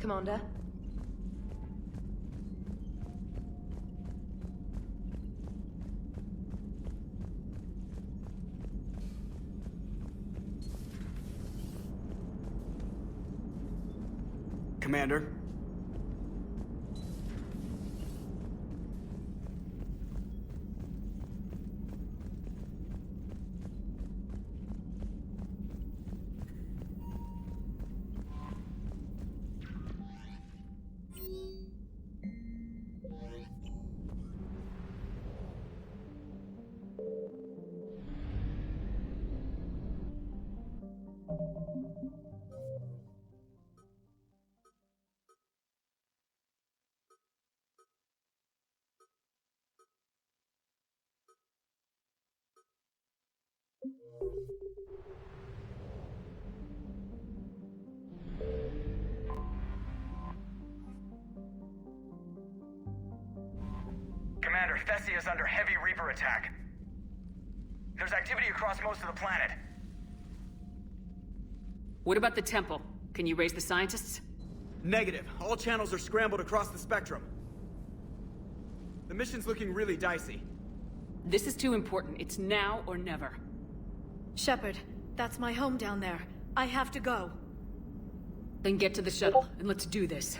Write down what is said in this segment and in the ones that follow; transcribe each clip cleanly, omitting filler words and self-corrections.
Commander. Commander. Commander, Thessia is under heavy Reaper attack. There's activity across most of the planet. What about the temple? Can you raise the scientists? Negative. All channels are scrambled across the spectrum. The mission's looking really dicey. This is too important. It's now or never. Shepard, that's my home down there. I have to go. Then get to the shuttle, and let's do this.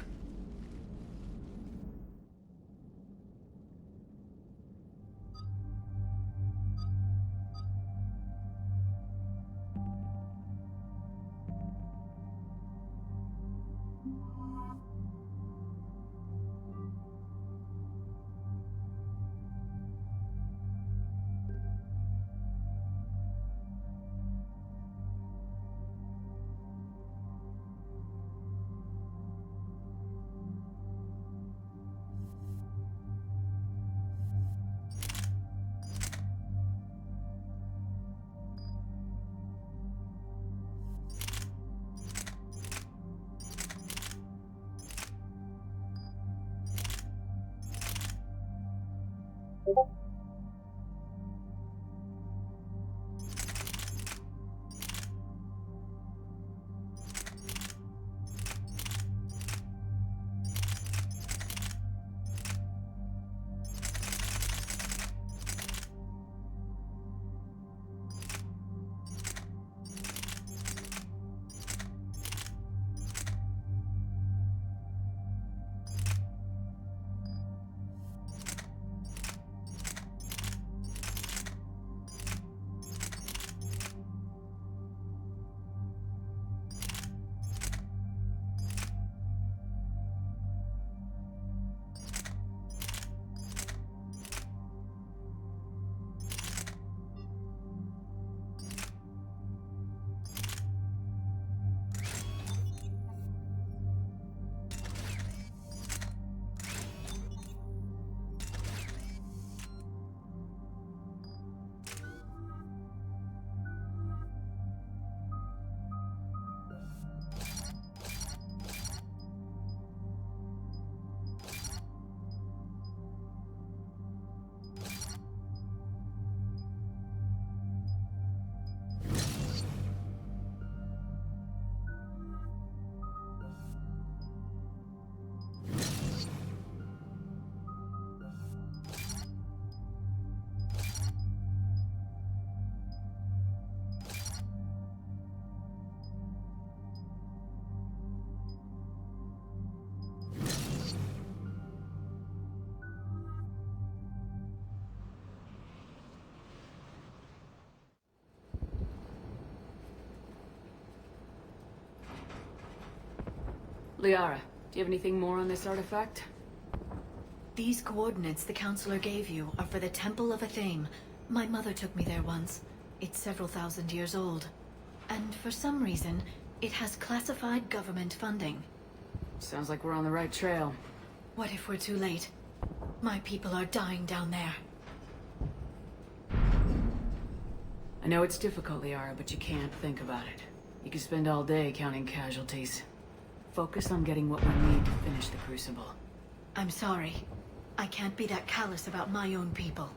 Liara, do you have anything more on this artifact? These coordinates the Counselor gave you are for the Temple of Athame. My mother took me there once. It's several thousand years old. And for some reason, it has classified government funding. Sounds like we're on the right trail. What if we're too late? My people are dying down there. I know it's difficult, Liara, but you can't think about it. You could spend all day counting casualties. Focus on getting what we need to finish the Crucible. I'm sorry. I can't be that callous about my own people.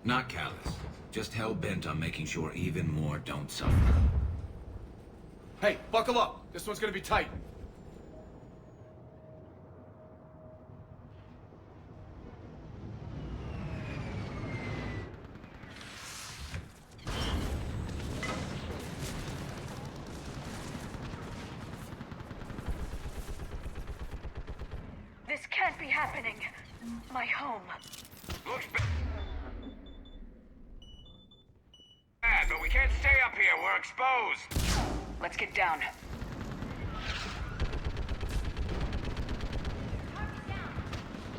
Not callous. Just hell-bent on making sure even more don't suffer. Hey, buckle up! This one's gonna be tight. can't be happening. My home. Looks bad, but we can't stay up here. We're exposed. Let's get down.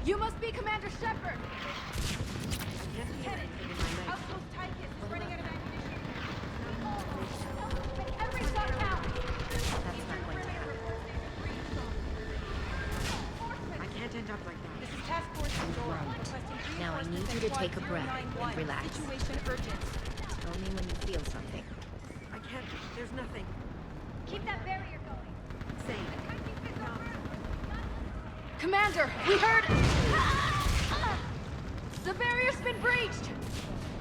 You must be Commander Shepard! Lieutenant, Outpost Tychus is running out of ammunition. Every shot counts! That's not going to happen. I can't end up like that. This is Task Force Pandora. Requesting Now I need you to take a breath and relax. Situation urgent. Tell me when you feel something. I can't. There's nothing. Keep that barrier going. Same. Commander, we heard... The barrier's been breached!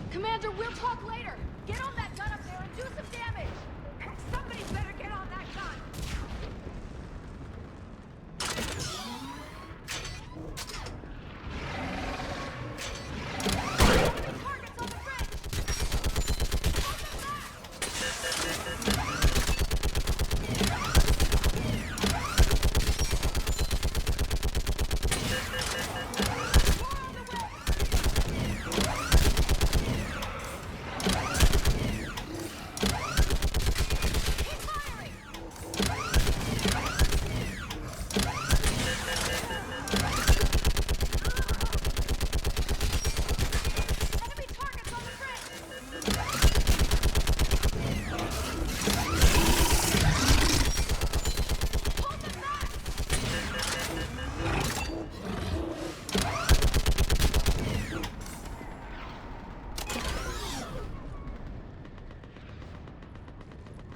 Commander, we'll talk later. Get on that gun up there and do some damage! Somebody better get on that gun! Targets on the bridge!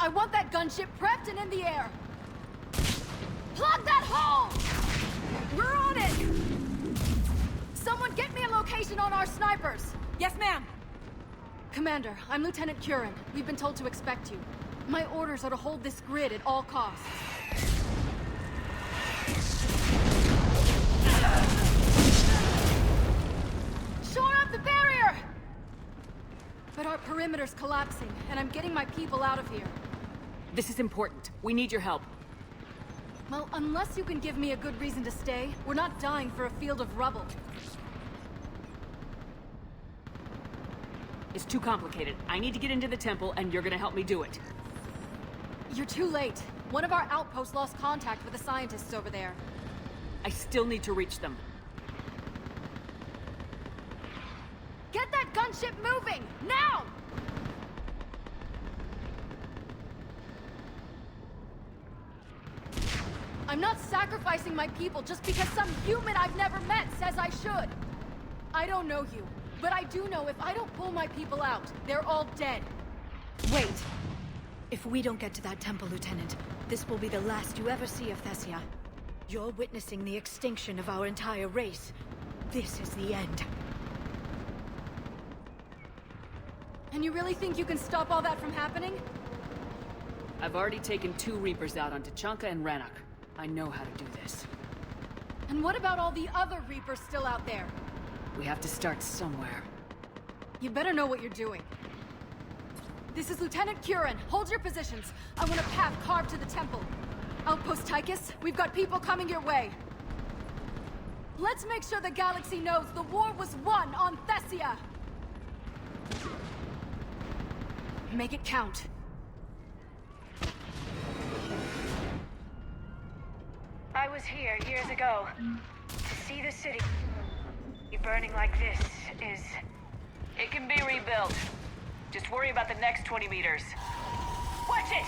I want that gunship prepped and in the air! Plug that hole! We're on it! Someone get me a location on our snipers! Yes, ma'am! Commander, I'm Lieutenant Curran. We've been told to expect you. My orders are to hold this grid at all costs. Shore up the barrier! But our perimeter's collapsing, and I'm getting my people out of here. This is important. We need your help. Well, unless you can give me a good reason to stay, we're not dying for a field of rubble. It's too complicated. I need to get into the temple, and you're gonna help me do it. You're too late. One of our outposts lost contact with the scientists over there. I still need to reach them. Get that gunship moving! Now! I'm not sacrificing my people just because some human I've never met says I should. I don't know you, but I do know if I don't pull my people out, they're all dead. Wait. If we don't get to that temple, Lieutenant, this will be the last you ever see of Thessia. You're witnessing the extinction of our entire race. This is the end. And you really think you can stop all that from happening? I've already taken 2 Reapers out on Tachanka and Rannoch. I know how to do this. And what about all the other Reapers still out there? We have to start somewhere. You better know what you're doing. This is Lieutenant Curran. Hold your positions. I want a path carved to the temple. Outpost Tychus, we've got people coming your way. Let's make sure the galaxy knows the war was won on Thessia! Make it count. I was here years ago. To see the city burning like this is... It can be rebuilt. Just worry about the next 20 meters. Watch it!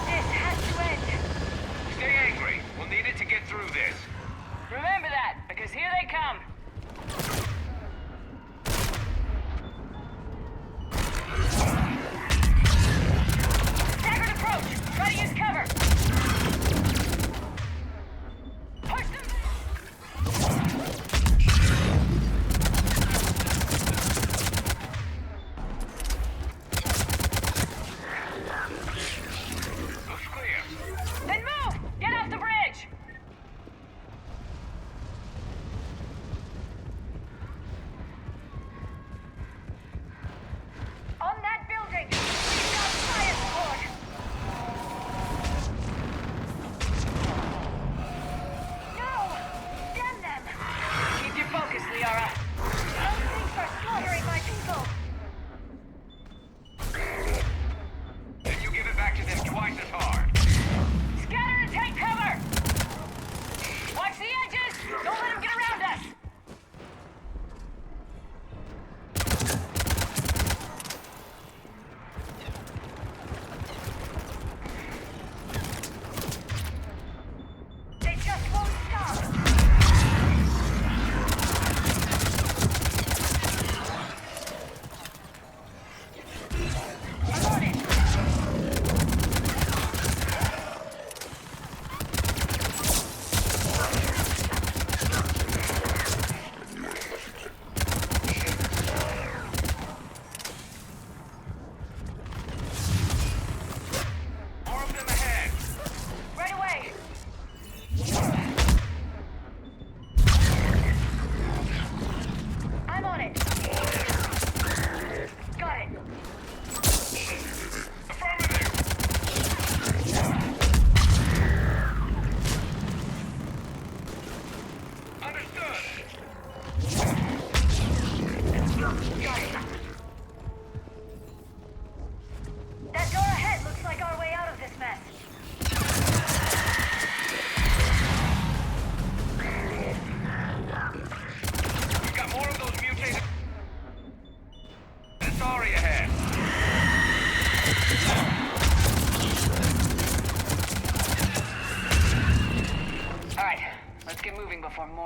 This has to end. Stay angry. We'll need it to get through this. Remember that, because here they come. Staggered approach! Try to use cover! Push them!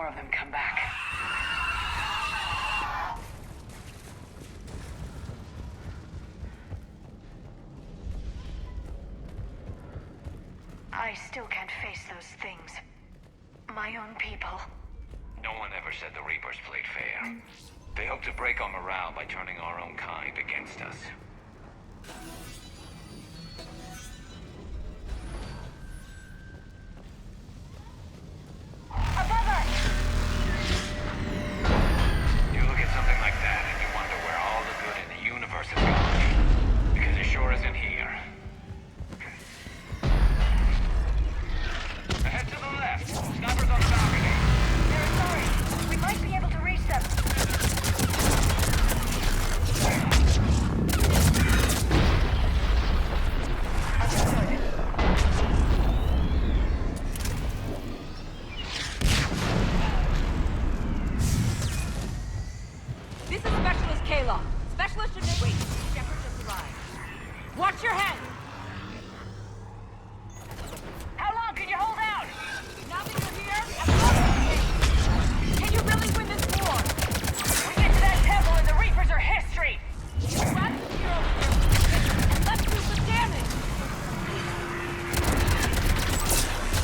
more of them come back. I still can't face those things. My own people. No one ever said the Reapers played fair. They hope to break our morale by turning our own kind against us. Above us! You look at something like that and you wonder where all the good in the universe is gone. Because it sure isn't here. Ahead to the left. Snipers on the balcony. They're sorry. We might be able to reach them. This is Specialist Kayla. Specialist should wait. Shepard just arrived. Watch your head! How long can you hold out? Now that you're here, I'm can you really win this war? We get to that temple and the Reapers are history! Grab the gear over there. Let's do some damage!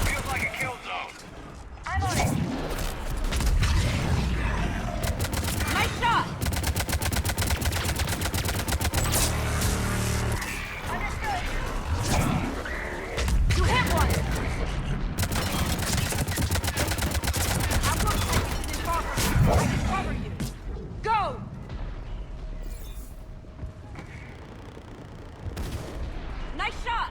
Feels like a kill zone. I'm on it! Nice shot! Understood! You hit one! Outpost Titus is in progress. I can cover you. Go! Nice shot!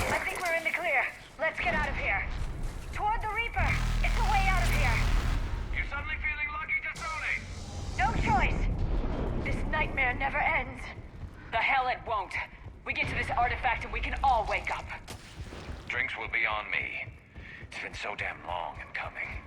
I think we're in the clear. Let's get out of here. Toward the Reaper! It's the way out of here! You suddenly feeling lucky, Jasoni? No choice! This nightmare never ends. The hell it won't. We get to this artifact and we can all wake up. Drinks will be on me. It's been so damn long in coming.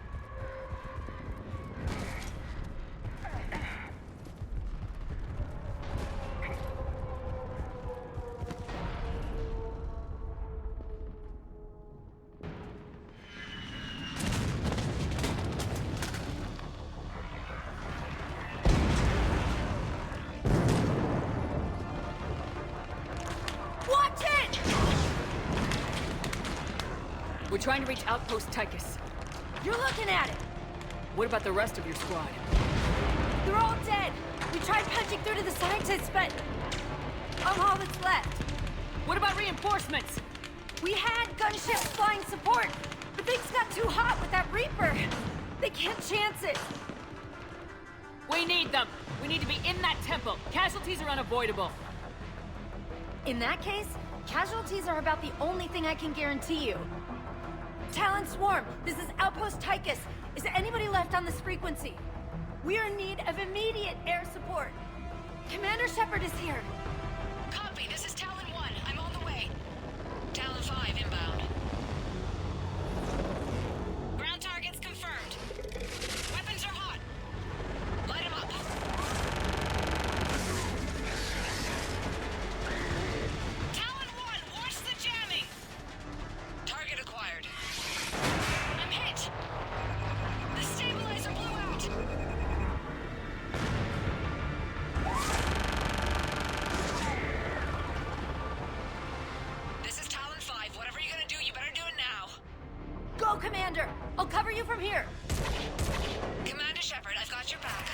Watch it! We're trying to reach Outpost Tychus. You're looking at it! What about the rest of your squad? They're all dead! We tried punching through to the scientists, but... I'm all that's left. What about reinforcements? We had gunships flying support, but things got too hot with that Reaper. They can't chance it. We need them. We need to be in that temple. Casualties are unavoidable. In that case, casualties are about the only thing I can guarantee you. Talon Swarm, this is Outpost Tychus. Is there anybody left on this frequency? We are in need of immediate air support. Commander Shepard is here. Copy, this is Talon 1. I'm on the way. Talon 5 inbound. Ground targets confirmed. Weapons are hot. Light 'em up. Talon 1, watch the jamming! Target acquired. I'm hit! The stabilizer blew out! This is Talon 5. Whatever you're gonna do, you better do it now. Go, Commander! I'll cover you from here. Commander Shepard, I've got your back.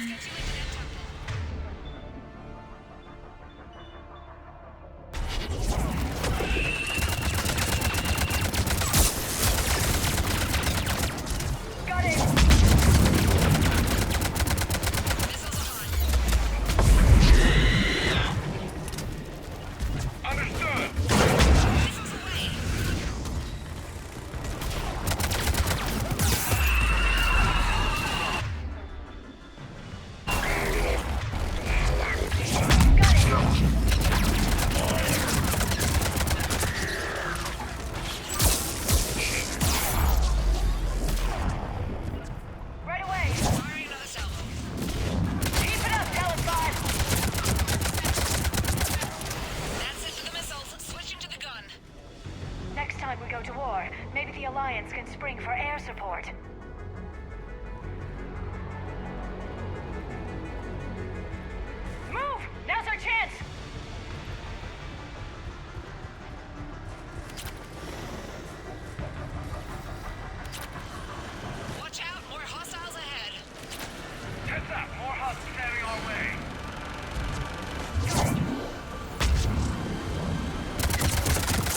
Let's get you into that temple. Got it! Missiles are on. Understood! Missiles away. maneuvering for air support. Move! Now's our chance! Watch out, more hostiles ahead. Heads up, more hubs heading our way.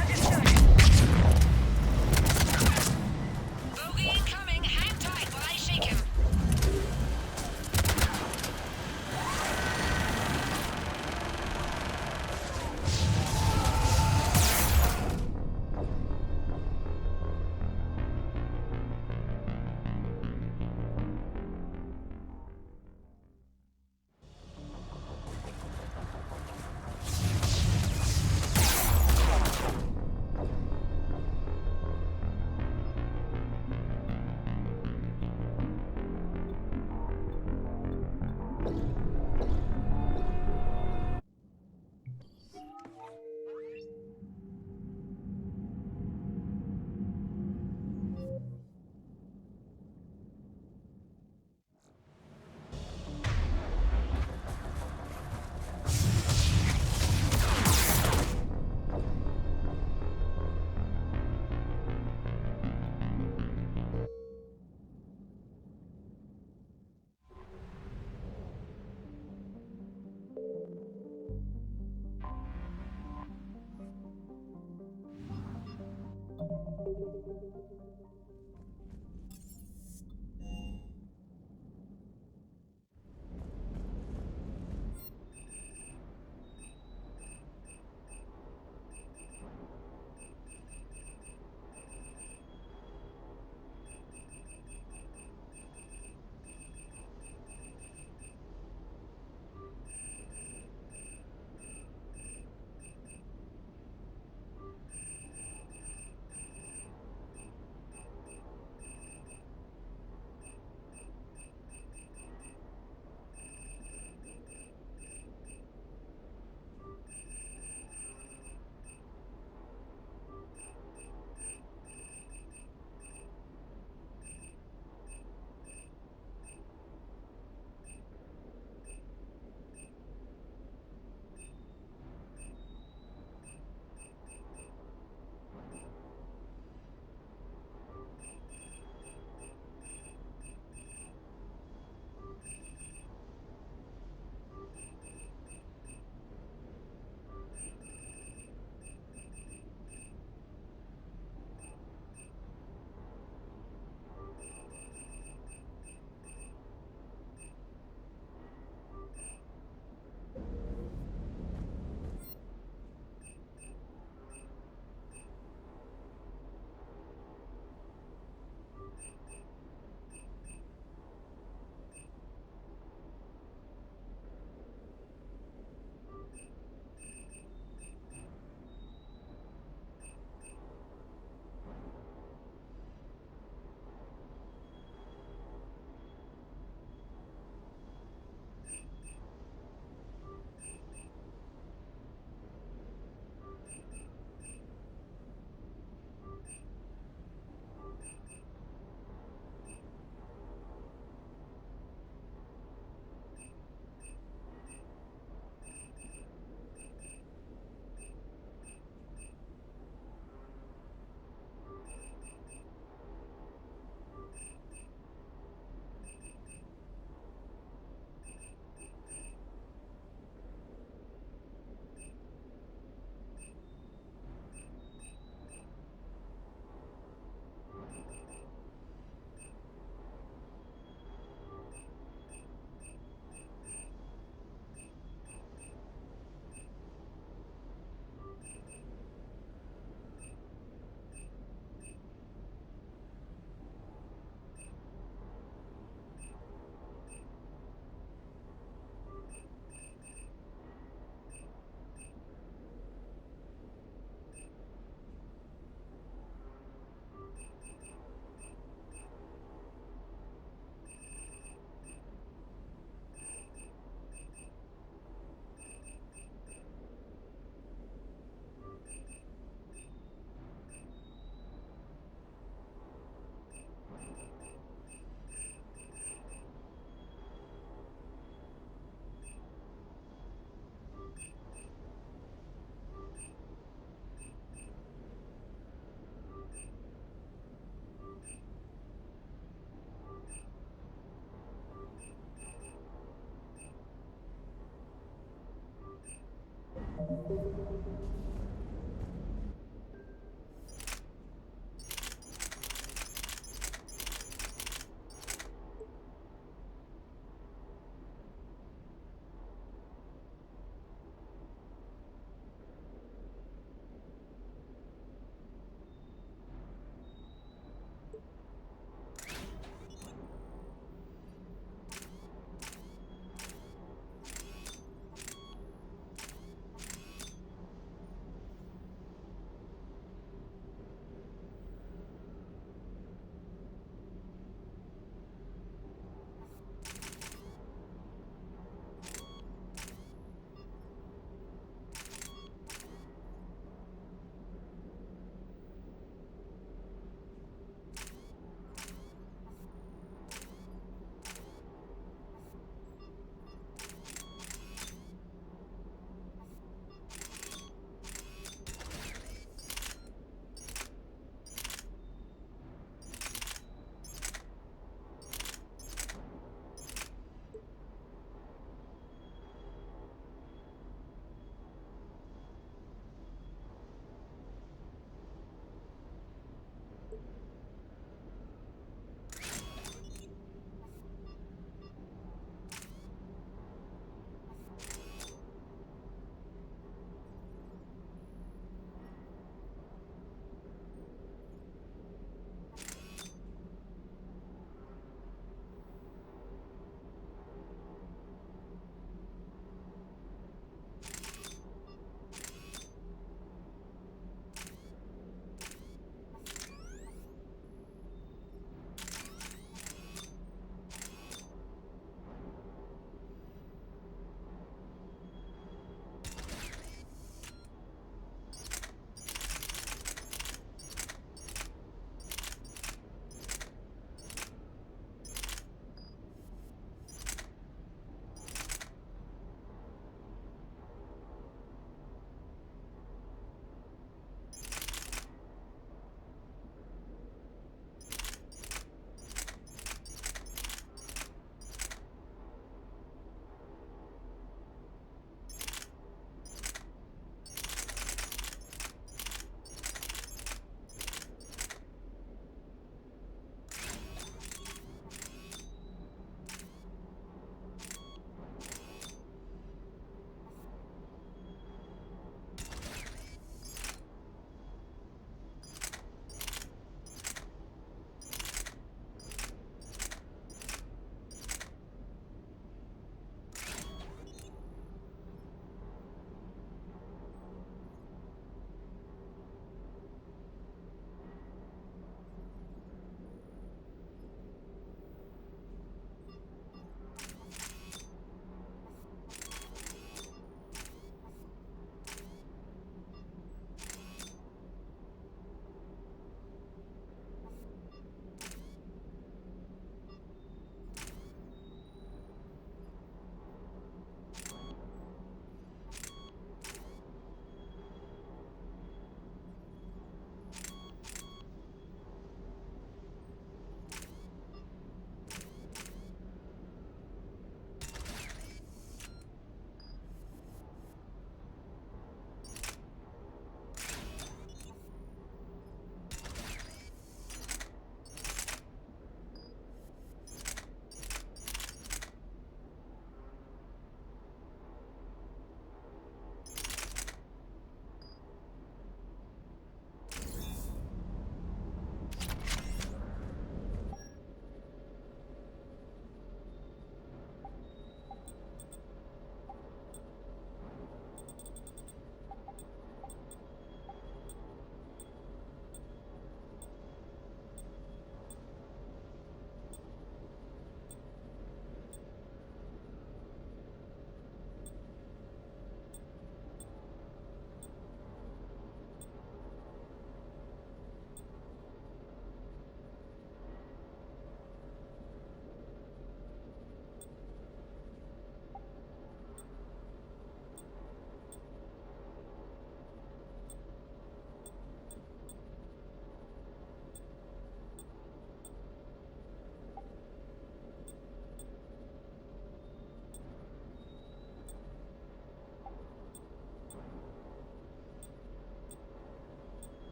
Understood. Bogey incoming.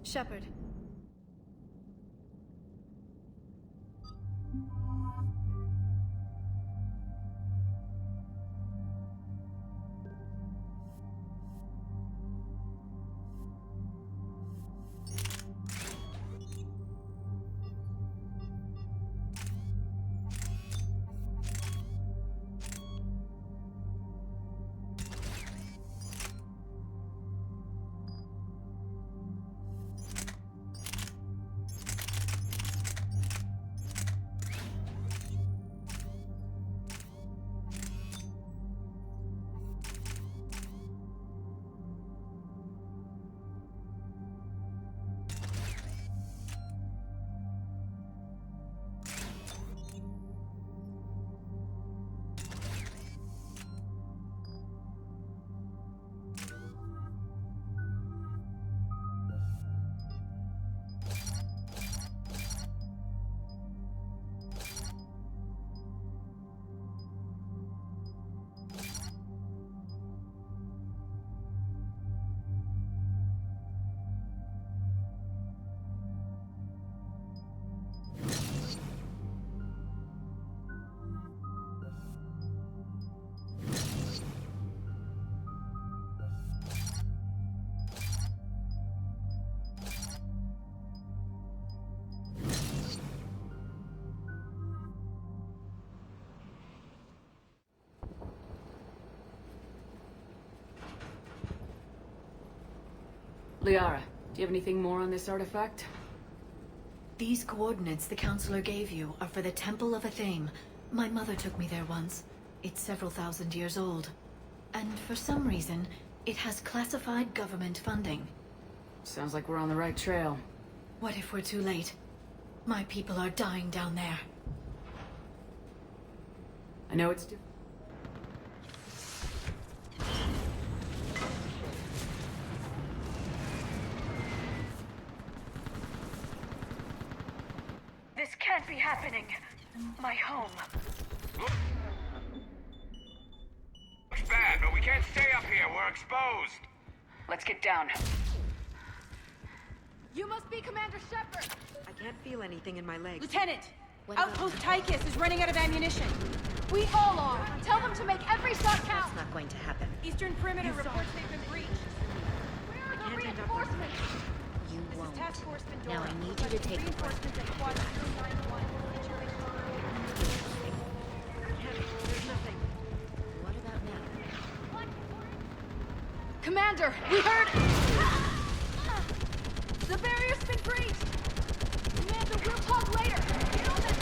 Shepard. Liara, do you have anything more on this artifact? These coordinates the Counselor gave you are for the Temple of Athame. My mother took me there once. It's several thousand years old. And for some reason, it has classified government funding. Sounds like we're on the right trail. What if we're too late? My people are dying down there. I know it's This can't be happening. My home. Looks bad, but we can't stay up here. We're exposed. Let's get down. You must be Commander Shepard! I can't feel anything in my legs. Lieutenant! What about Outpost Tychus is running out of ammunition. We all are. Tell them to make every shot count. That's not going to happen. Eastern perimeter reports they've been breached. Where are the can't end up with reinforcements? You This won't. is Task Force Pandora. Now I need you to take the reinforcements at Quad 091. There's nothing. What about now? Commander, we heard... The barrier's been breached! Commander, we'll talk later! Get on that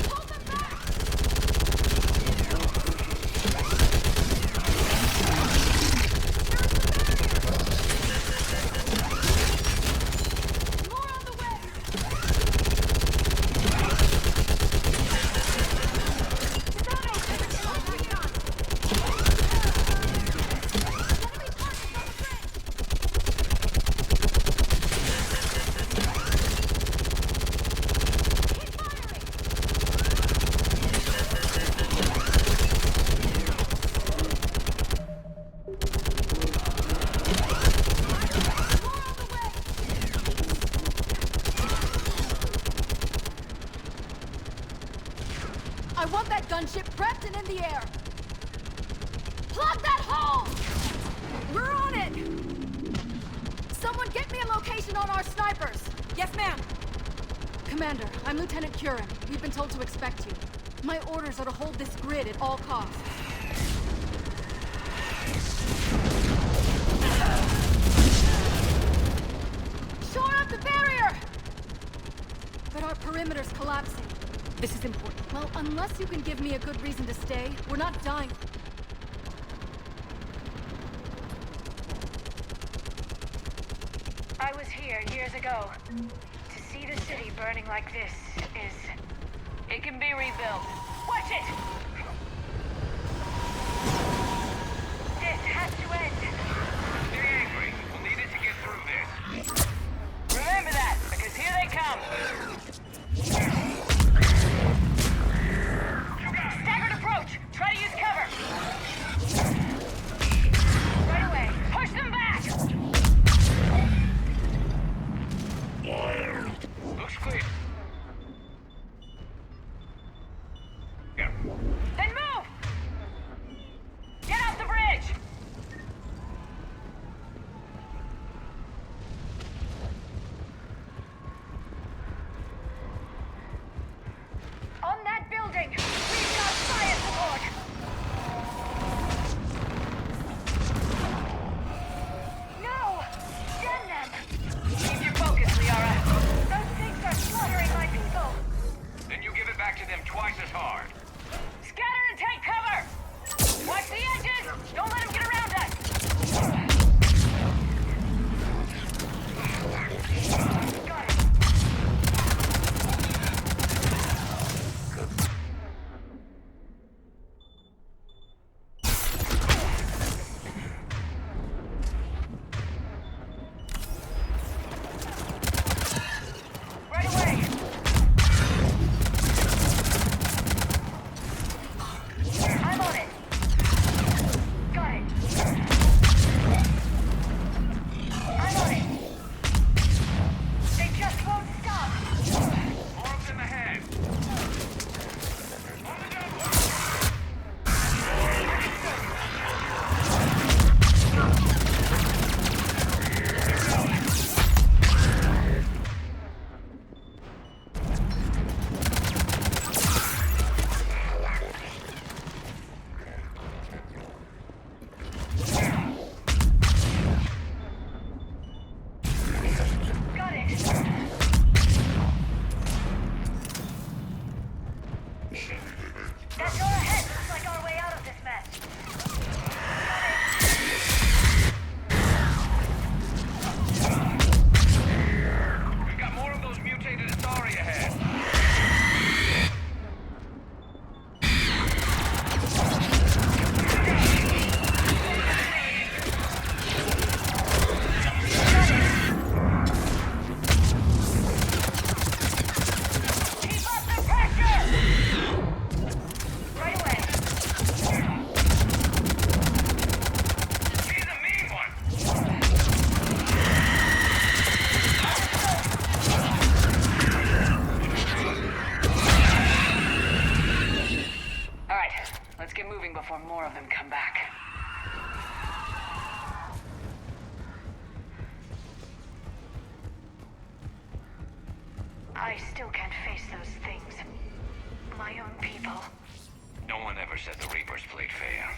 hold them back! More on the way! I want that gunship prepped and in the air! Plug that hole! We're on it! Someone get me a location on our snipers! Yes, ma'am! Commander, I'm Lieutenant Curran. We've been told to expect you. My orders are to hold this grid at all costs. Shore up the barrier! But our perimeter's collapsing. This is important. Well, unless you can give me a good reason to stay, we're not dying. I was here years ago. To see the city burning like this is... It can be rebuilt. Watch it! This has to end. Stay angry. We'll need it to get through this. Remember that, because here they come. Staggered approach! I still can't face those things. My own people. No one ever said the Reapers played fair.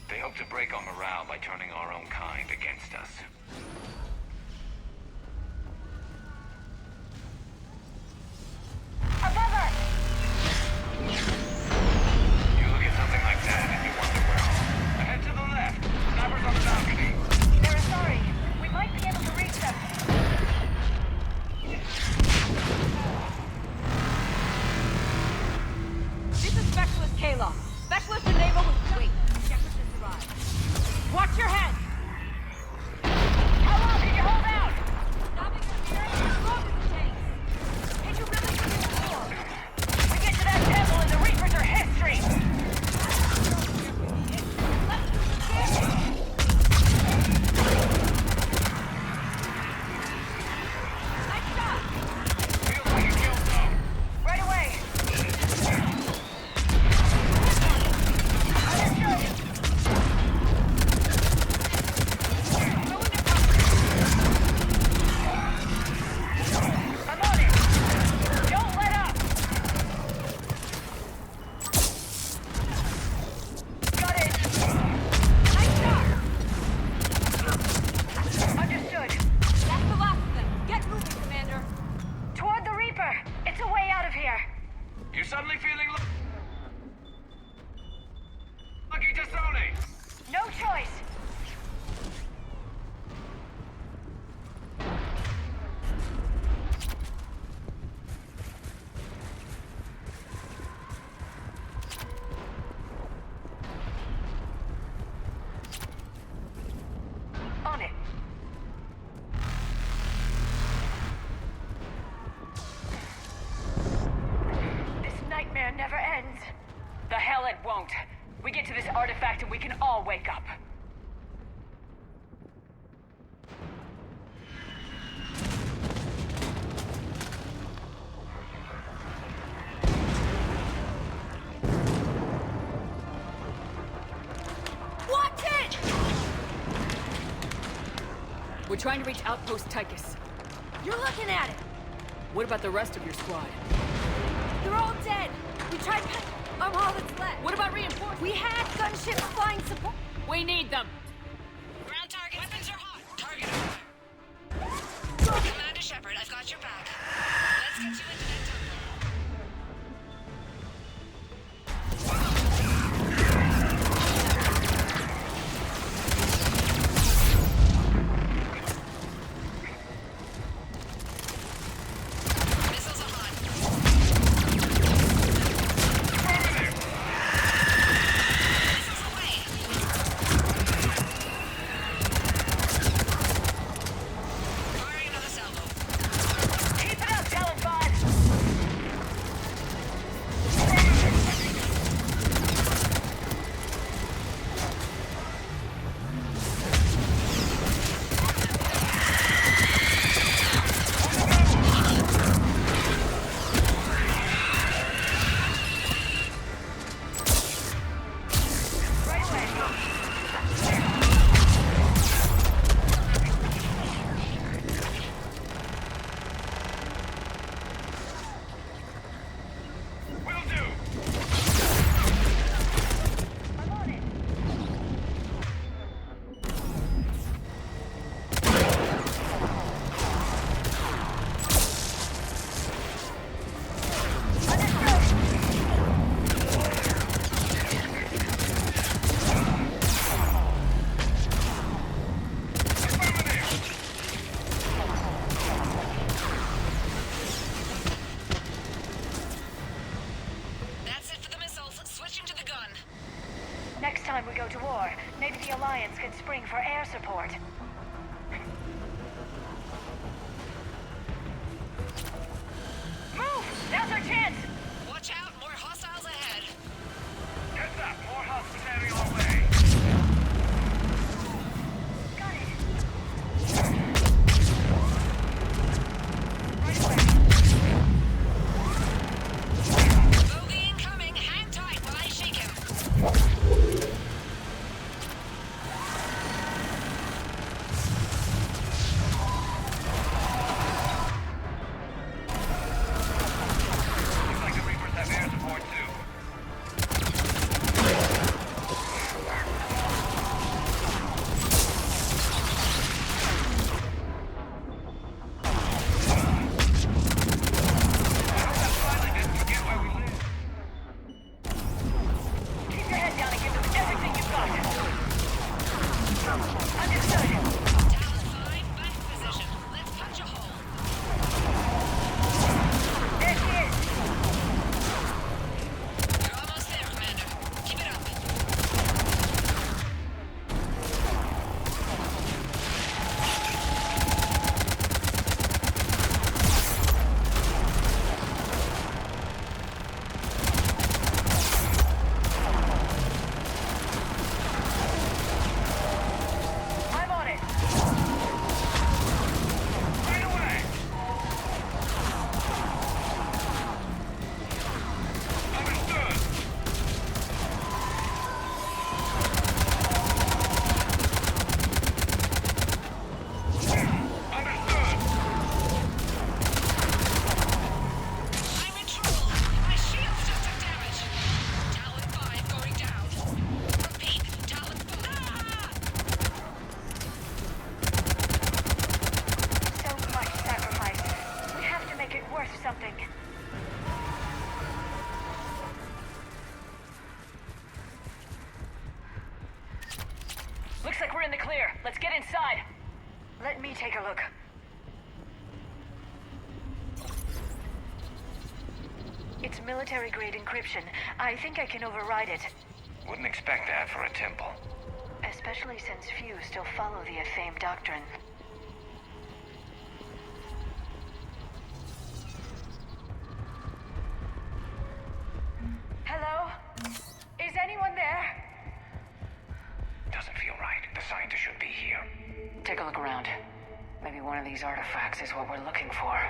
They hope to break our morale by turning our own kind against us. Above us! You look at something like that and you wonder where home. Head to the left. Snappers on the balcony. They're sorry. We might be able to reach them. This is Specialist Kayla. Specialist in Naval with... Wait, Jefferson's arrived. Watch your head! How long can you hold out? Stopping from here as long as it takes. Can you really get in the door? We get to that temple and the Reapers are history! Let's do the damage! Nice shot! Feels like a kill zone. Right away! I'm on it! Don't let up! Got it! Nice shot! Understood. That's the last of them. Get moving, Commander. Toward the Reaper! It's a way out of here! You suddenly feeling lucky to Sony? No choice! On it. This nightmare never ends. The hell it won't. We get to this artifact and we can all wake up. Watch it! We're trying to reach Outpost Tychus. You're looking at it! What about the rest of your squad? They're all dead! We tried I'm all that's left. What about reinforcements? We had gunships flying support. We need them! Ground target. Weapons are hot. Target. Commander Shepard, I've got your back. Let's get you into that temple. Missiles are hot. Missiles away. Firing another salvo. Keep it up, Talon-5! Right away. Will do. I'm on it. That's it for the missiles. Switching to the gun. Next time we go to war, maybe the Alliance can spring for air support. Move! Now's our chance! Watch out, more hostiles ahead. Heads up. More hostiles heading our way. Got it. Right away. Bogey incoming. Hang tight while I shake him. Let me take a look. It's military-grade encryption. I think I can override it. Wouldn't expect that for a temple. Especially since few still follow the Athame doctrine. Hello? Is anyone there? Doesn't feel right. The scientist should be here. Take a look around. Maybe one of these artifacts is what we're looking for.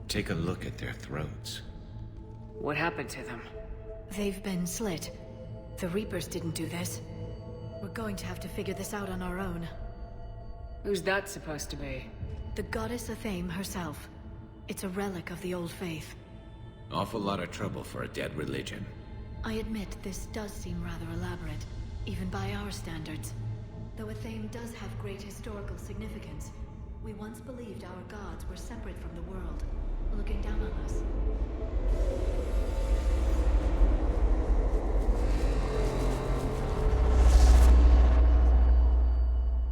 Take a look at their throats. What happened to them? They've been slit. The Reapers didn't do this. We're going to have to figure this out on our own. Who's that supposed to be? The goddess Athame herself. It's a relic of the old faith. Awful lot of trouble for a dead religion. I admit this does seem rather elaborate, even by our standards. Though Athame does have great historical significance, we once believed our gods were separate from the world, looking down on us.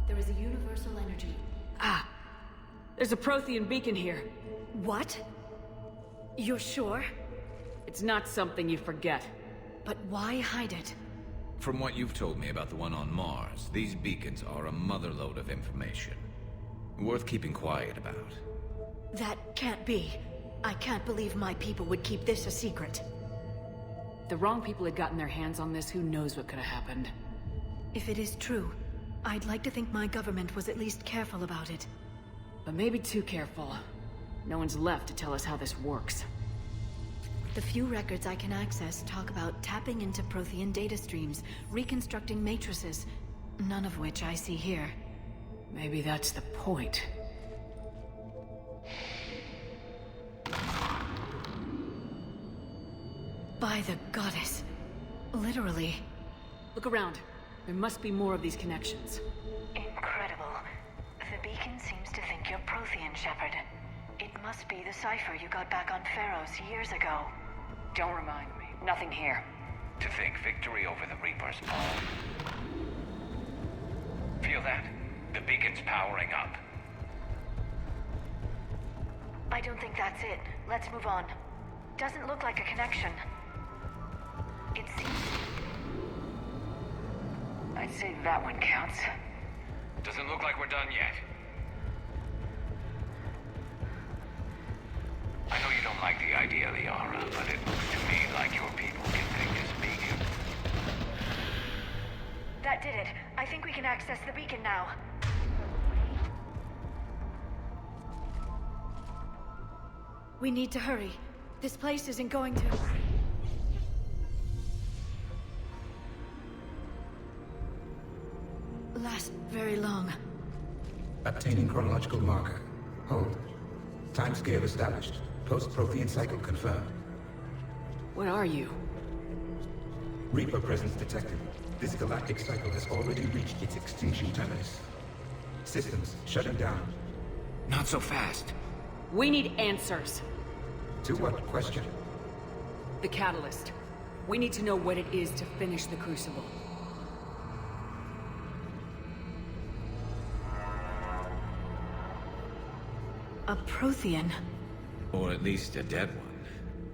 There is a universal energy. Ah! There's a Prothean beacon here. What? You're sure? It's not something you forget. But why hide it? From what you've told me about the one on Mars, these beacons are a motherlode of information. Worth keeping quiet about. That can't be. I can't believe my people would keep this a secret. The wrong people had gotten their hands on this, who knows what could have happened. If it is true, I'd like to think my government was at least careful about it. But maybe too careful. No one's left to tell us how this works. The few records I can access talk about tapping into Prothean data streams, reconstructing matrices, none of which I see here. Maybe that's the point. By the goddess. Literally. Look around. There must be more of these connections. Incredible. The beacon seems to think you're Prothean, Shepard. It must be the cipher you got back on Pharaohs years ago. Don't remind me. Nothing here. To think victory over the Reapers, Paul. Feel that? The beacon's powering up. I don't think that's it. Let's move on. Doesn't look like a connection. It seems... I'd say that one counts. Doesn't look like we're done yet. I know you don't like the idea, Liara, but it looks to me like your people can take this beacon. That did it. I think we can access the beacon now. We need to hurry. This place isn't going to... last very long. Obtaining chronological marker. Hold. Timescale established. Post-Prothean cycle confirmed. What are you? Reaper presence detected. This galactic cycle has already reached its extinction terminus. Systems shutting down. Not so fast. We need answers. To what question? The catalyst. We need to know what it is to finish the Crucible. A Prothean. Or at least a dead one.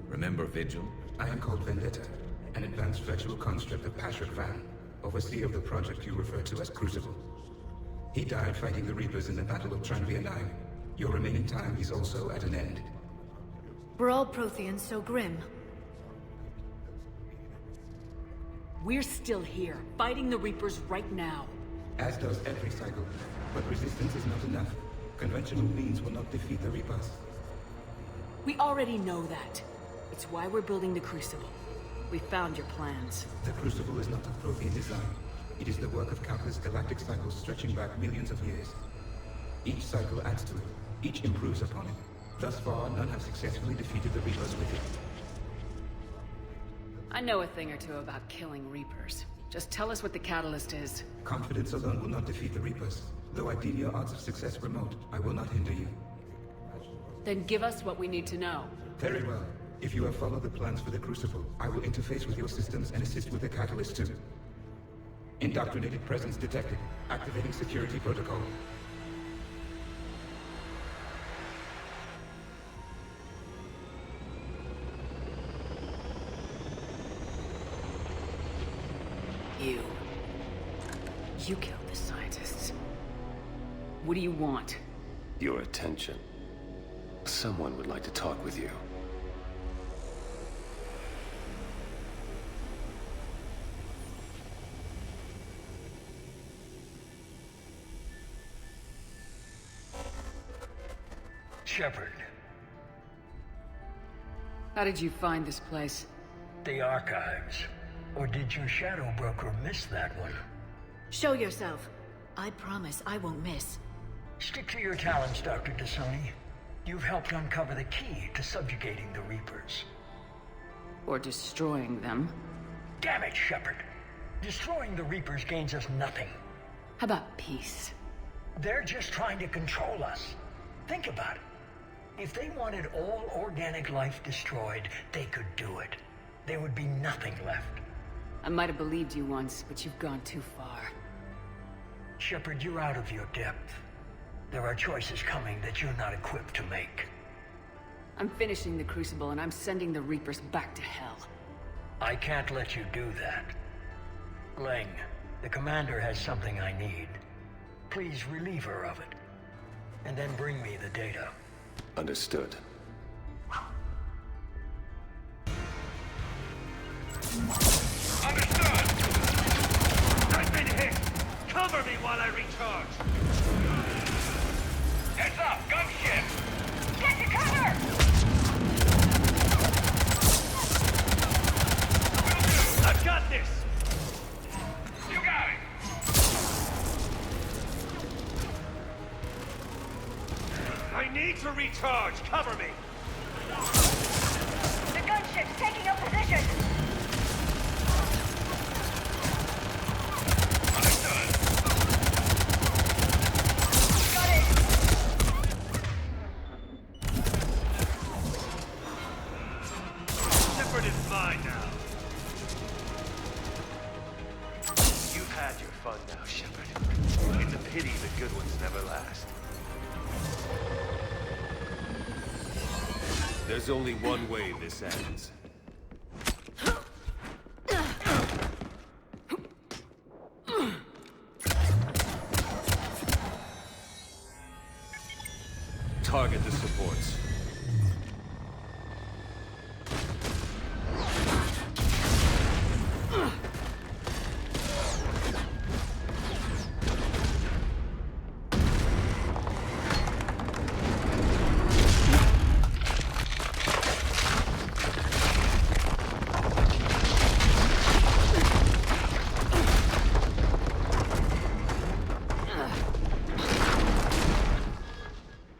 Remember Vigil? I am called Vendetta, an advanced virtual construct of Patrick Van, overseer of the project you refer to as Crucible. He died fighting the Reapers in the Battle of Tranvia 9. Your remaining time is also at an end. We're all Protheans so grim. We're still here, fighting the Reapers right now. As does every cycle. But resistance is not enough. Conventional means will not defeat the Reapers. We already know that. It's why we're building the Crucible. We found your plans. The Crucible is not of Prothean design. It is the work of countless galactic cycles stretching back millions of years. Each cycle adds to it. Each improves upon it. Thus far, none have successfully defeated the Reapers with it. I know a thing or two about killing Reapers. Just tell us what the catalyst is. Confidence alone will not defeat the Reapers. Though ideally your odds of success remote, I will not hinder you. Then give us what we need to know. Very well. If you have followed the plans for the Crucible, I will interface with your systems and assist with the catalyst too. Indoctrinated presence detected. Activating security protocol. You killed the scientists. What do you want? Your attention. Someone would like to talk with you. Shepard. How did you find this place? The archives. Or did your shadow broker miss that one? Show yourself. I promise I won't miss. Stick to your talents, Dr. Dasoni. You've helped uncover the key to subjugating the Reapers. Or destroying them. Damn it, Shepard. Destroying the Reapers gains us nothing. How about peace? They're just trying to control us. Think about it. If they wanted all organic life destroyed, they could do it. There would be nothing left. I might have believed you once, but you've gone too far. Shepard, you're out of your depth. There are choices coming that you're not equipped to make. I'm finishing the Crucible, and I'm sending the Reapers back to hell. I can't let you do that. Leng, the commander has something I need. Please relieve her of it. And then bring me the data. Understood. Understood! I've been hit! Cover me while I recharge! Heads up! Gunship! Get to cover! I've got this! You got it! I need to recharge! Cover me! The gunship's taking up position! There's only one way this ends. Target the supports.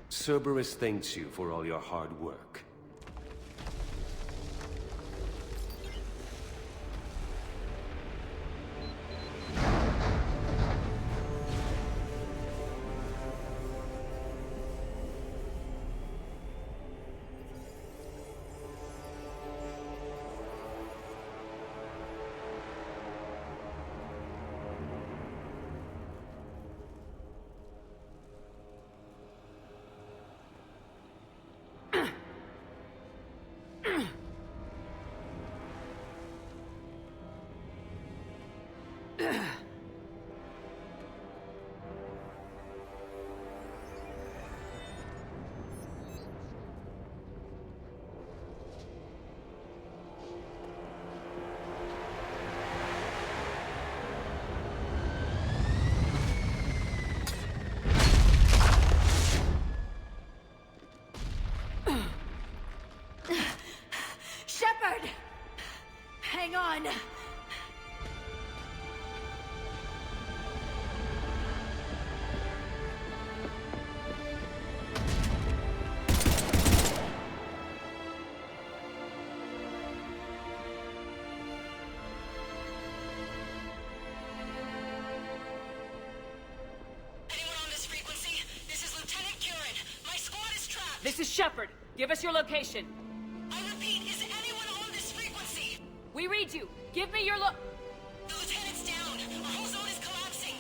Cerberus thanks you for all your hard work. Shepard! Hang on! This is Shepard. Give us your location. I repeat, We read you. Give me your look. The lieutenant's down. Our whole zone is collapsing.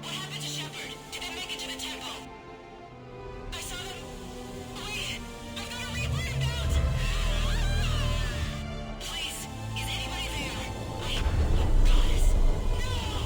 What happened to Shepard? Did they make it to the temple? I saw them. Wait! I've got a Reaper inbound! Please, is anybody there? Oh, goddess. No!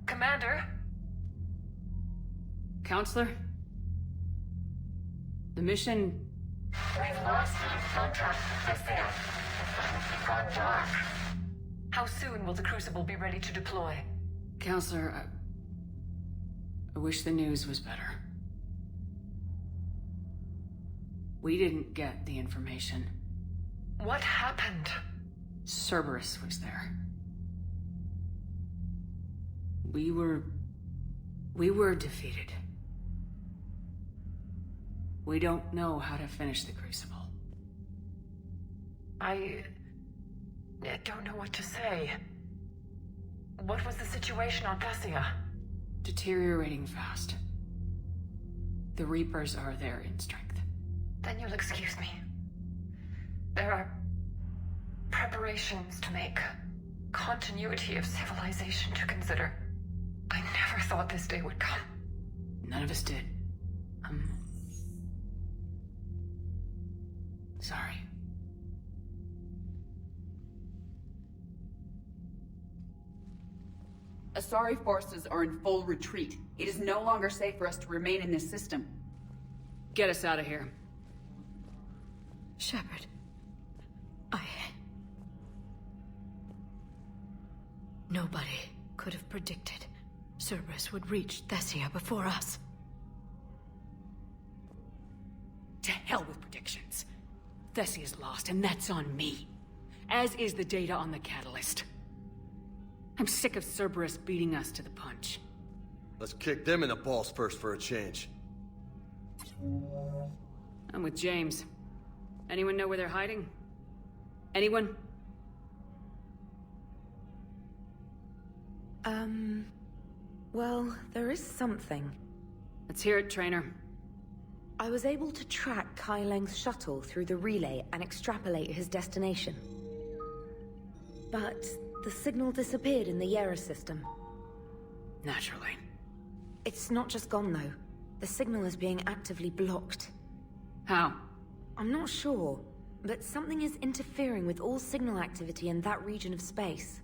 Commander? Counselor? The mission... We've lost contact with this air. It's gone dark. How soon will the Crucible be ready to deploy? Counselor, I wish the news was better. We didn't get the information. What happened? Cerberus was there. We were defeated. We don't know how to finish the Crucible. I don't know what to say. What was the situation on Thessia? Deteriorating fast. The Reapers are there in strength. Then you'll excuse me. There are preparations to make. Continuity of civilization to consider. I never thought this day would come. None of us did. Sorry. Asari forces are in full retreat. It is no longer safe for us to remain in this system. Get us out of here. Shepard. Nobody could have predicted Cerberus would reach Thessia before us. To hell with predictions. Thessia's lost, and that's on me. As is the data on the catalyst. I'm sick of Cerberus beating us to the punch. Let's kick them in the balls first for a change. I'm with James. Anyone know where they're hiding? Anyone? Well, there is something. Let's hear it, Trainer. I was able to track Kai Leng's shuttle through the relay and extrapolate his destination. But the signal disappeared in the Yera system. Naturally. It's not just gone, though. The signal is being actively blocked. How? I'm not sure, but something is interfering with all signal activity in that region of space.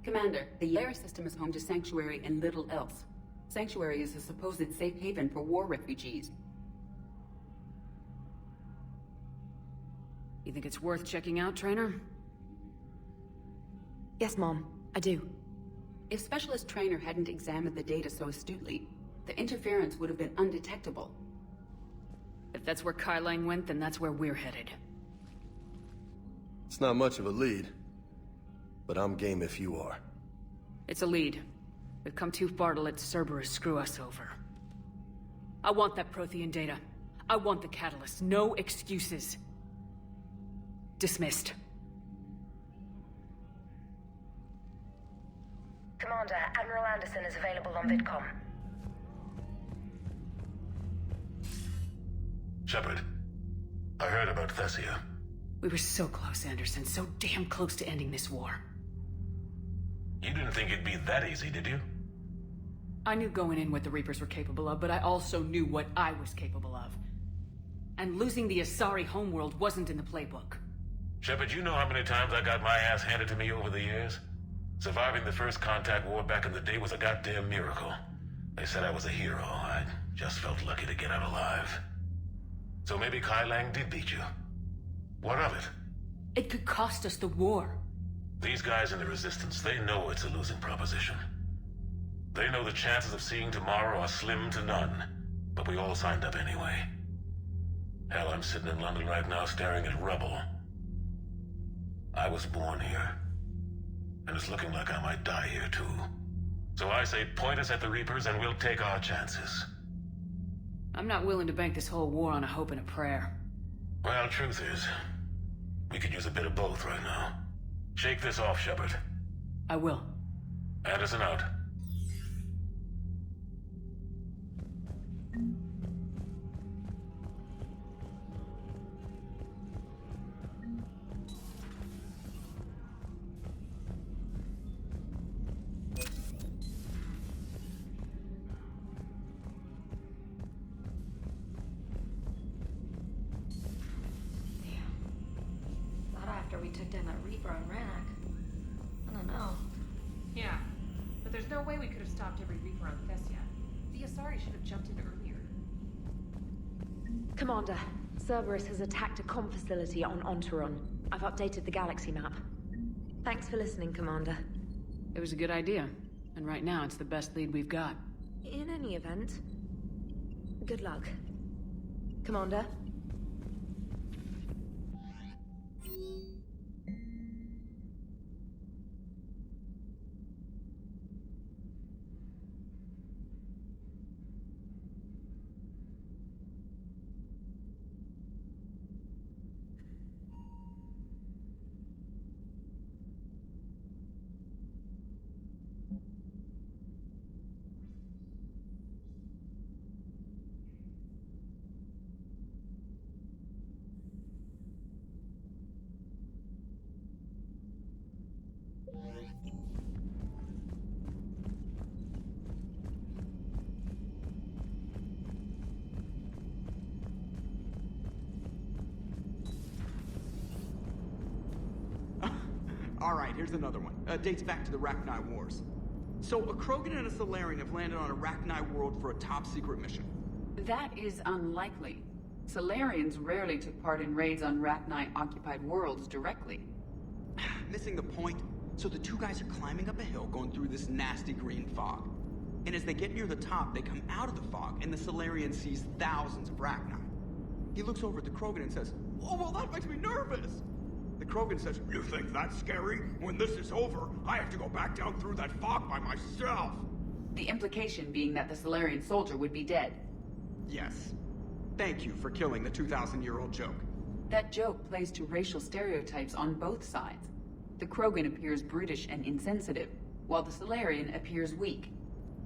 Commander, the Yera system is home to Sanctuary and little else. Sanctuary is a supposed safe haven for war refugees. You think it's worth checking out, Trainer? Yes, Mom, I do. If Specialist Trainer hadn't examined the data so astutely, the interference would have been undetectable. If that's where Kai Lang went, then that's where we're headed. It's not much of a lead, but I'm game if you are. It's a lead. We've come too far to let Cerberus screw us over. I want that Prothean data. I want the catalyst. No excuses. Dismissed. Commander, Admiral Anderson is available on VidCom. Shepard, I heard about Thessia. We were so close, Anderson. So damn close to ending this war. You didn't think it'd be that easy, did you? I knew going in what the Reapers were capable of, but I also knew what I was capable of. And losing the Asari homeworld wasn't in the playbook. Shepard, you know how many times I got my ass handed to me over the years? Surviving the first contact war back in the day was a goddamn miracle. They said I was a hero. I just felt lucky to get out alive. So maybe Kai Lang did beat you. What of it? It could cost us the war. These guys in the Resistance, they know it's a losing proposition. They know the chances of seeing tomorrow are slim to none, but we all signed up anyway. Hell, I'm sitting in London right now staring at rubble. I was born here, and it's looking like I might die here too. So I say point us at the Reapers and we'll take our chances. I'm not willing to bank this whole war on a hope and a prayer. Well, truth is, we could use a bit of both right now. Shake this off, Shepard. I will. Anderson out. We took down that Reaper on Rannoch. I don't know. Yeah, but there's no way we could have stopped every Reaper on Thessia. The Asari should have jumped in earlier. Commander, Cerberus has attacked a comm facility on Ontaron. I've updated the galaxy map. Thanks for listening, Commander. It was a good idea, and right now it's the best lead we've got. In any event, good luck. Commander? Alright, here's another one. Dates back to the Rachni Wars. So, a Krogan and a Solarian have landed on a Rachni world for a top-secret mission. That is unlikely. Solarians rarely took part in raids on Rachni-occupied worlds directly. Missing the point. So the two guys are climbing up a hill going through this nasty green fog. And as they get near the top, they come out of the fog, and the Solarian sees thousands of Rachni. He looks over at the Krogan and says, "Oh, well, that makes me nervous!" The Krogan says, "You think that's scary? When this is over, I have to go back down through that fog by myself." The implication being that the Solarian soldier would be dead. Yes. Thank you for killing the 2,000-year-old joke. That joke plays to racial stereotypes on both sides. The Krogan appears brutish and insensitive, while the Solarian appears weak.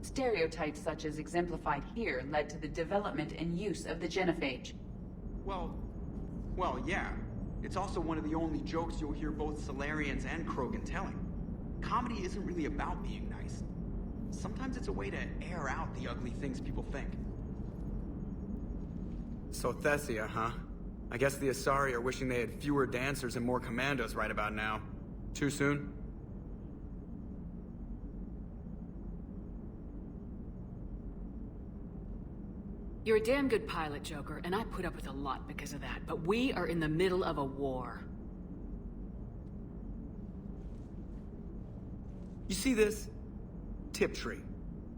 Stereotypes such as exemplified here led to the development and use of the genophage. Well, yeah. It's also one of the only jokes you'll hear both Solarians and Krogan telling. Comedy isn't really about being nice. Sometimes it's a way to air out the ugly things people think. So Thessia, huh? I guess the Asari are wishing they had fewer dancers and more commandos right about now. Too soon? You're a damn good pilot, Joker, and I put up with a lot because of that, but we are in the middle of a war. You see this? Tiptree.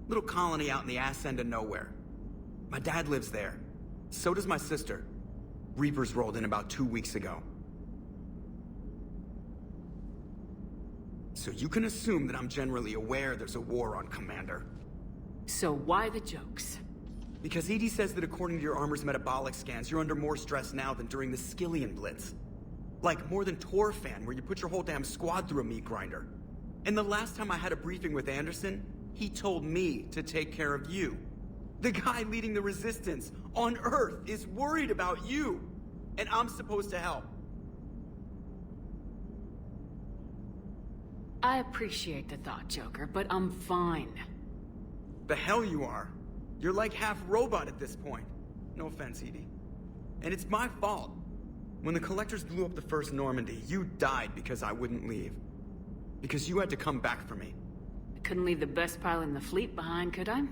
Little colony out in the ass end of nowhere. My dad lives there. So does my sister. Reapers rolled in about 2 weeks ago. So you can assume that I'm generally aware there's a war on, Commander. So why the jokes? Because EDI says that according to your armor's metabolic scans, you're under more stress now than during the Skillian Blitz. Like, more than Torfan, where you put your whole damn squad through a meat grinder. And the last time I had a briefing with Anderson, he told me to take care of you. The guy leading the Resistance on Earth is worried about you. And I'm supposed to help. I appreciate the thought, Joker, but I'm fine. The hell you are. You're like half robot at this point. No offense, EDI. And it's my fault. When the Collectors blew up the first Normandy, you died because I wouldn't leave. Because you had to come back for me. I couldn't leave the best pilot in the fleet behind, could I?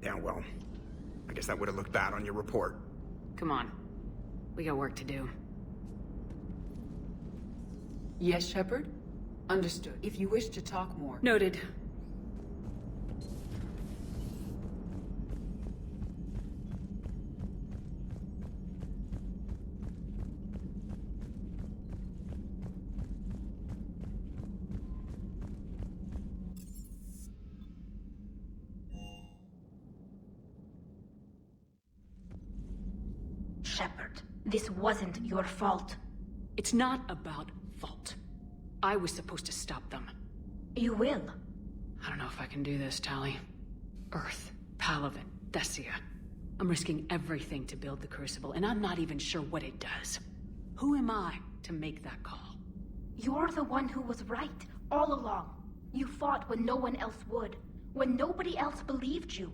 Yeah, well, I guess that would have looked bad on your report. Come on. We got work to do. Yes, Shepard? Understood. If you wish to talk more... Noted. Shepard, this wasn't your fault. It's not about fault. I was supposed to stop them. You will. I don't know if I can do this, Tali. Earth, Palaven, Thessia. I'm risking everything to build the Crucible, and I'm not even sure what it does. Who am I to make that call? You're the one who was right, all along. You fought when no one else would, when nobody else believed you.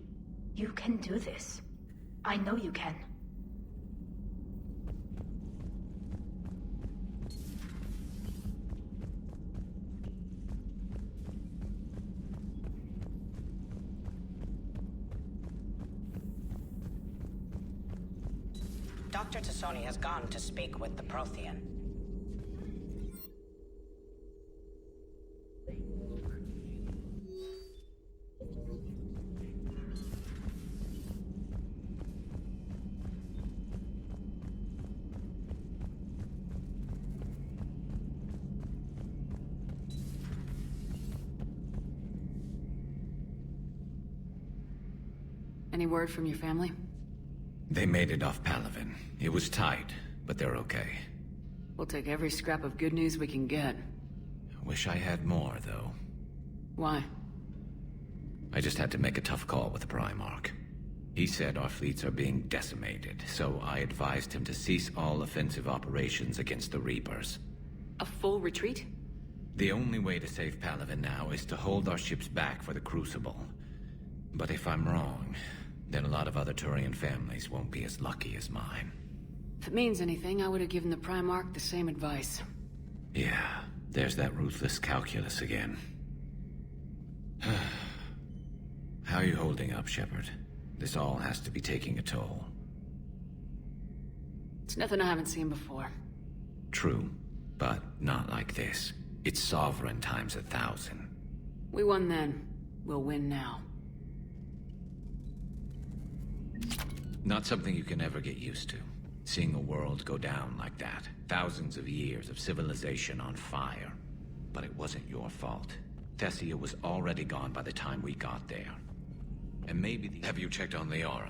You can do this. I know you can. Dr. Tassoni has gone to speak with the Prothean. Any word from your family? They made it off Palaven. It was tight, but they're okay. We'll take every scrap of good news we can get. Wish I had more, though. Why? I just had to make a tough call with the Primarch. He said our fleets are being decimated, so I advised him to cease all offensive operations against the Reapers. A full retreat? The only way to save Palaven now is to hold our ships back for the Crucible. But if I'm wrong, then a lot of other Turian families won't be as lucky as mine. If it means anything, I would have given the Primarch the same advice. Yeah, there's that ruthless calculus again. How are you holding up, Shepard? This all has to be taking a toll. It's nothing I haven't seen before. True, but not like this. It's sovereign times 1,000. We won then. We'll win now. Not something you can ever get used to. Seeing a world go down like that. Thousands of years of civilization on fire. But it wasn't your fault. Thessia was already gone by the time we got there. And maybe the... Have you checked on Liara?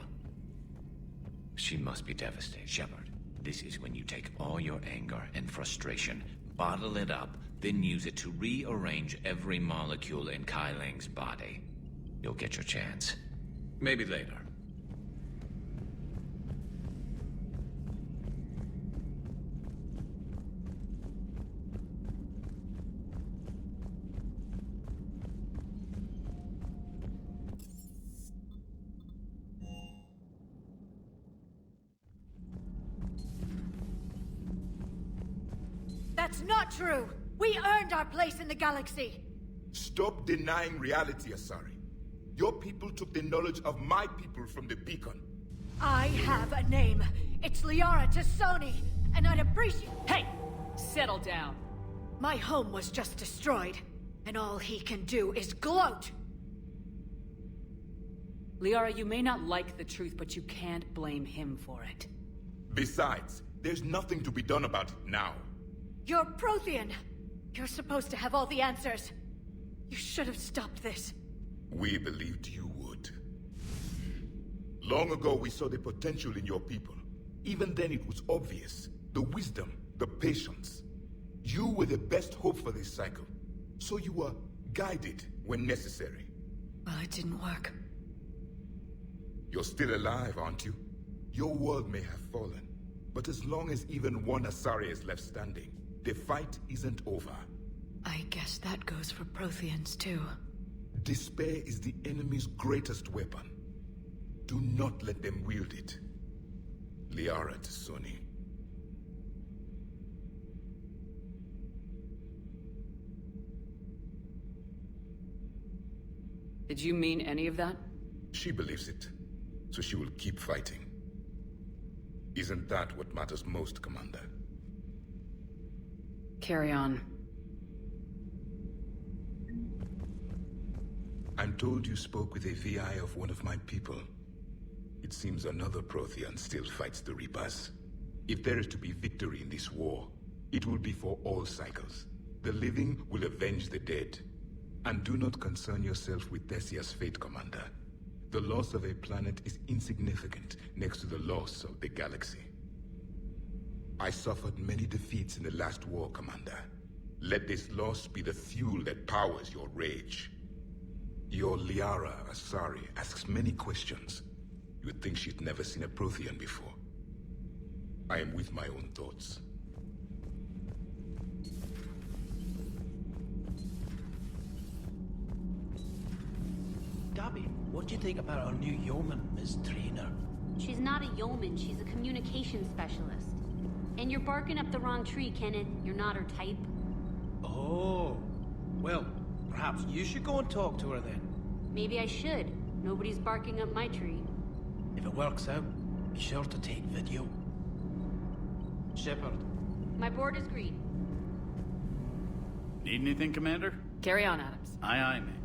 She must be devastated. Shepard, this is when you take all your anger and frustration, bottle it up, then use it to rearrange every molecule in Kai Ling's body. You'll get your chance. Maybe later. That's not true! We earned our place in the galaxy! Stop denying reality, Asari. Your people took the knowledge of my people from the beacon. I have a name. It's Liara Tassoni, and I'd appreciate... Hey! Settle down. My home was just destroyed, and all he can do is gloat! Liara, you may not like the truth, but you can't blame him for it. Besides, there's nothing to be done about it now. You're Prothean! You're supposed to have all the answers. You should have stopped this. We believed you would. Long ago, we saw the potential in your people. Even then, it was obvious. The wisdom, the patience. You were the best hope for this cycle. So you were guided when necessary. Well, it didn't work. You're still alive, aren't you? Your world may have fallen, but as long as even one Asari is left standing, the fight isn't over. I guess that goes for Protheans, too. Despair is the enemy's greatest weapon. Do not let them wield it. Liara Tassoni. Did you mean any of that? She believes it, so she will keep fighting. Isn't that what matters most, Commander? Carry on. told you spoke with a VI of one of my people. It seems another Prothean still fights the Reapers. If there is to be victory in this war, it will be for all cycles. The living will avenge the dead. And do not concern yourself with Thessia's fate, Commander. The loss of a planet is insignificant next to the loss of the galaxy. I suffered many defeats in the last war, Commander. Let this loss be the fuel that powers your rage. Your Liara Asari asks many questions. You would think she'd never seen a Prothean before. I am with my own thoughts. Gabby, what do you think about our new yeoman, Ms. Trainer? She's not a yeoman, she's a communication specialist. And you're barking up the wrong tree, Kenneth. You're not her type. Oh, well, perhaps you should go and talk to her then. Maybe I should. Nobody's barking up my tree. If it works out, be sure to take video. Shepard. My board is green. Need anything, Commander? Carry on, Adams. Aye, aye, ma'am.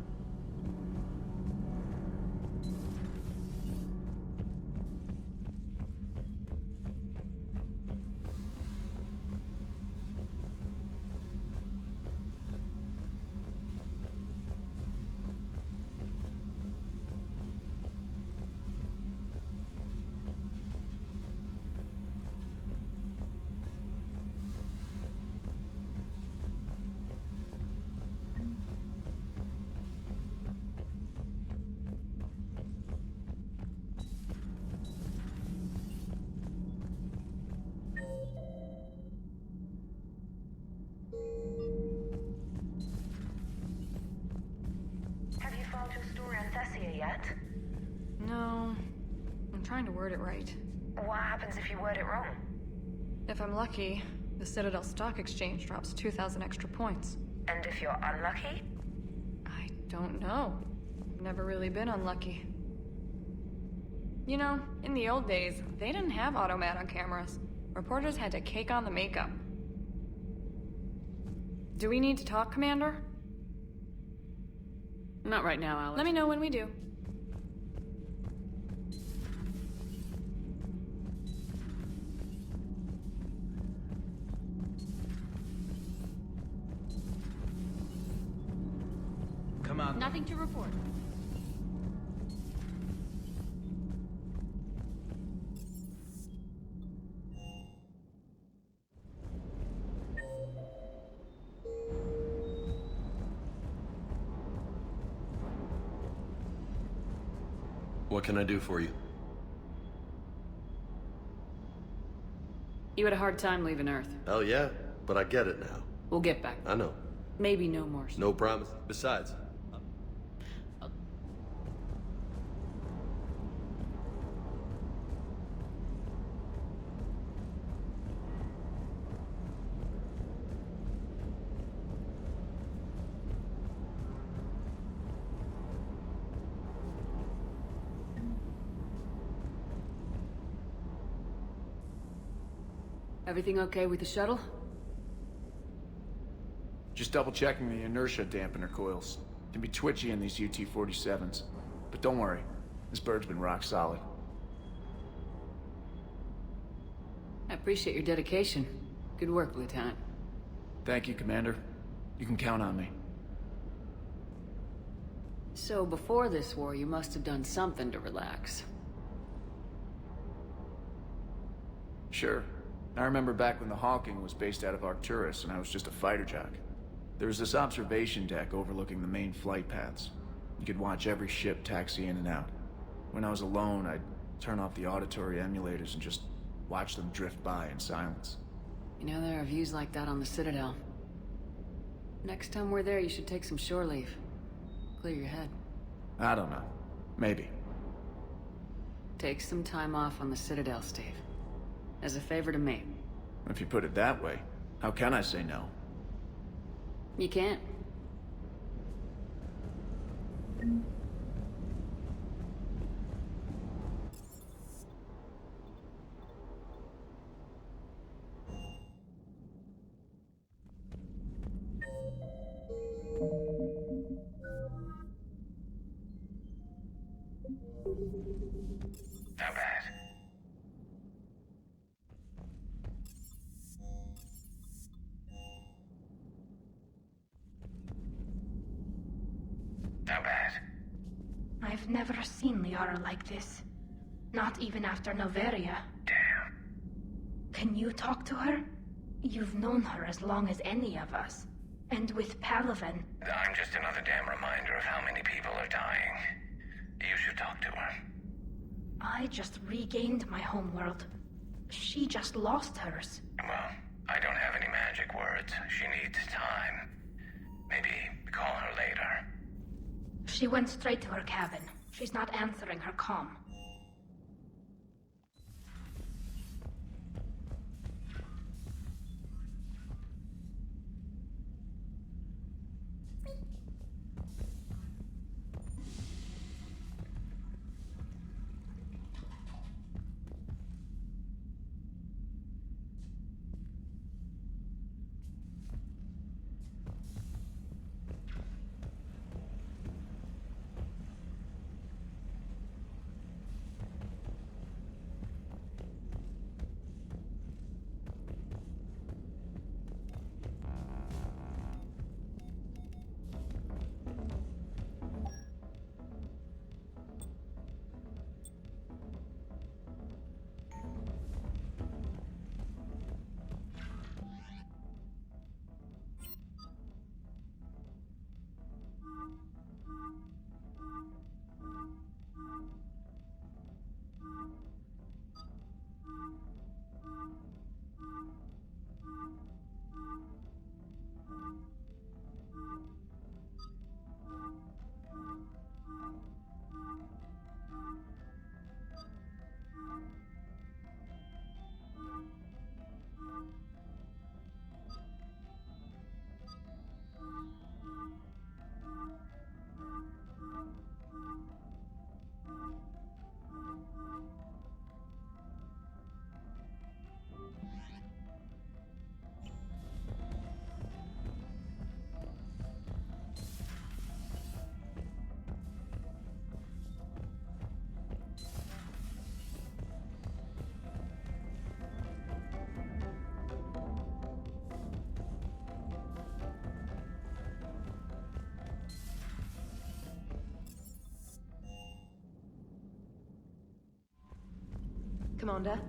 Have you found your story on Thessia yet? No. I'm trying to word it right. What happens if you word it wrong? If I'm lucky, the Citadel Stock Exchange drops 2,000 extra points. And if you're unlucky? I don't know. Never really been unlucky. You know, in the old days, they didn't have automat on cameras. Reporters had to cake on the makeup. Do we need to talk, Commander? Not right now, Alex. Let me know when we do. Come on. Nothing to report. What can I do for you? You had a hard time leaving Earth. Oh yeah, but I get it now. We'll get back. I know. Maybe no more. No promise. Besides, Everything okay with the shuttle? Just double checking the inertia dampener coils. Can be twitchy in these UT-47s. But don't worry, this bird's been rock solid. I appreciate your dedication. Good work, Lieutenant. Thank you, Commander. You can count on me. So before this war, you must have done something to relax. Sure. I remember back when the Hawking was based out of Arcturus and I was just a fighter jock. There was this observation deck overlooking the main flight paths. You could watch every ship taxi in and out. When I was alone, I'd turn off the auditory emulators and just watch them drift by in silence. You know, there are views like that on the Citadel. Next time we're there, you should take some shore leave. Clear your head. I don't know. Maybe. Take some time off on the Citadel, Steve. As a favor to me. If you put it that way, how can I say no? You can't. How bad? I've never seen Liara like this. Not even after Noveria. Damn. Can you talk to her? You've known her as long as any of us. And with Palaven... I'm just another damn reminder of how many people are dying. You should talk to her. I just regained my homeworld. She just lost hers. Well, I don't have any magic words. She needs time. Maybe call her later. She went straight to her cabin. She's not answering her comm. Commander?